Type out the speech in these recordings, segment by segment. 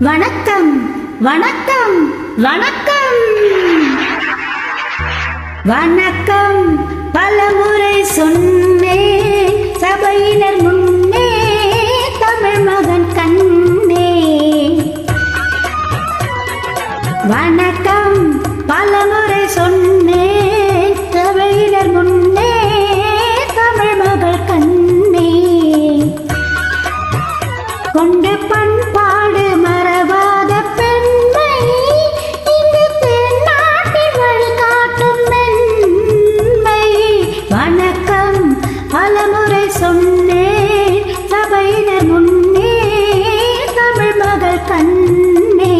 வணக்கம் வணக்கம் வணக்கம் வணக்கம் பலமுறை சொன்னேன் சபையினர் முன்னே தமிழ் மகன் கண்ணே. வணக்கம் பலமுறை சொன்னேன் சபையினர் முன்னே தமிழ் மகள் கண்ணே. கொண்டு பண்பாடு மறவாத பெண்மை இங்கு தென்னாட்டில் வழிகாட்டும் மென்மை. வணக்கம் பலமுறை சொன்னேன் சபையினர் முன்னே தமிழ் மகள் கண்ணே.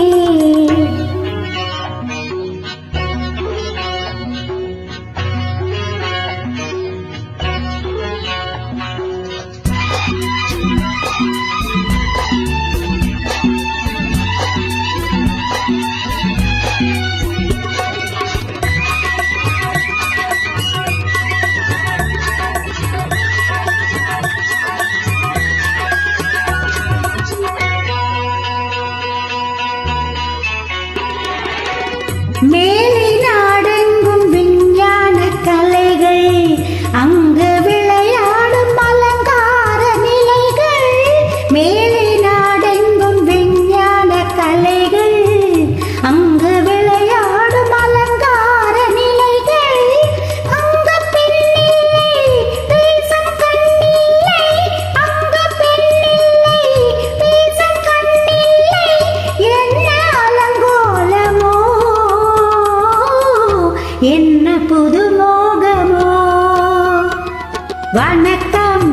மேலை நாடெங்கும் விஞ்ஞான கலைகள், அங்கு விளையாடும் அலங்கார நிலைகள். மேலை நாடெங்கும் விஞ்ஞான கலைகள், அங்கு விளையாடும் அலங்கார நிலைகள். அங்க பெண்ணில்லை பேசும் கண்ணில்லை, அங்க பெண்ணில்லை பேசும் கண்ணில்லை. என்ன அலங்கோலமோ, என்ன புது மோகமோ. வணக்கம்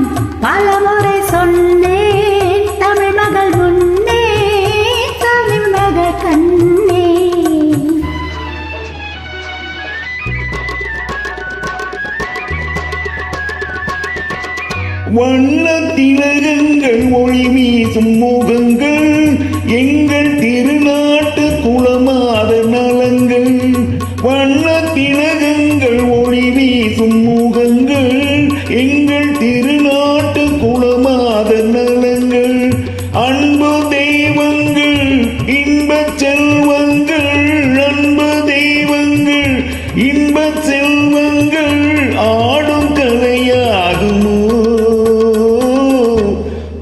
பலமுறை சொன்னேன் தமிழ் மகள் முன்னே தமிழ் மகள் கண்ணே. வண்ண திலகங்கள் ஒளி வீசும் முகங்கள், எங்கள் திருநாட்டு குலமாத நலங்கள். வண்ண திலகங்கள் ஒளி வீசும் முகங்கள், எங்கள் திருநாட்டு குலமாத நலங்கள். அன்பு தெய்வங்கள் இன்பச் செல்வங்கள், அன்பு தெய்வங்கள் இன்பச் செல்வங்கள். ஆடும் கலையாகுமோ,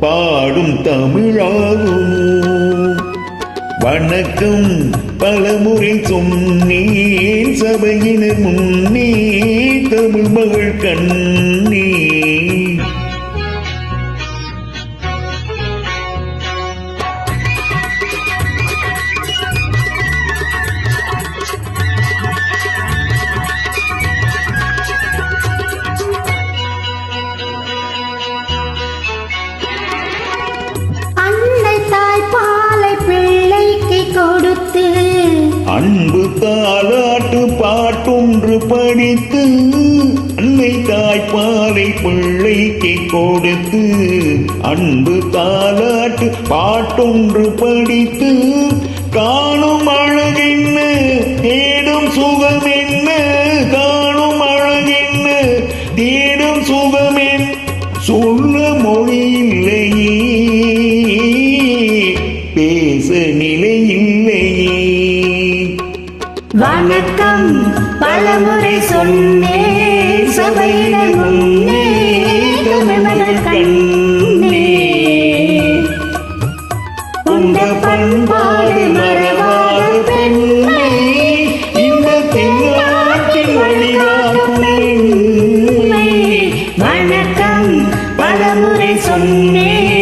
பாடும் தமிழாகுமோ. வணக்கம் பலமுறை சொன்னேன் சபையினர் முன்னே தமிழ் மகள் கண்ணே. அன்னை தாய் பாலை பிள்ளைக்கு கொடுத்து, அன்பு தாலாட்டு பாட்டொன்று படித்து. அன்னை தாய்ப்பாலை பிள்ளைக்கு கொடுத்து, அன்பு தாலாட்டு பாட்டொன்று படித்து. காணும் அழகென்ன தேடும் சுகம் என்ன, காணும் அழகென்ன தேடும் சுகம் என்ன. சொல்ல மொழி இல்லையே, பேச நிலை இல்லையே. வணக்கம் பலமுறை சொன்னேன் சபையினர் முன்னே தமிழ் மகள் கண்ணே. உண்ட பண்பாடு மறவாத பெண்மை இந்த தென்னாட்டின் வழிகாட்டும் மென்மை. வணக்கம் பலமுறை சொன்னேன்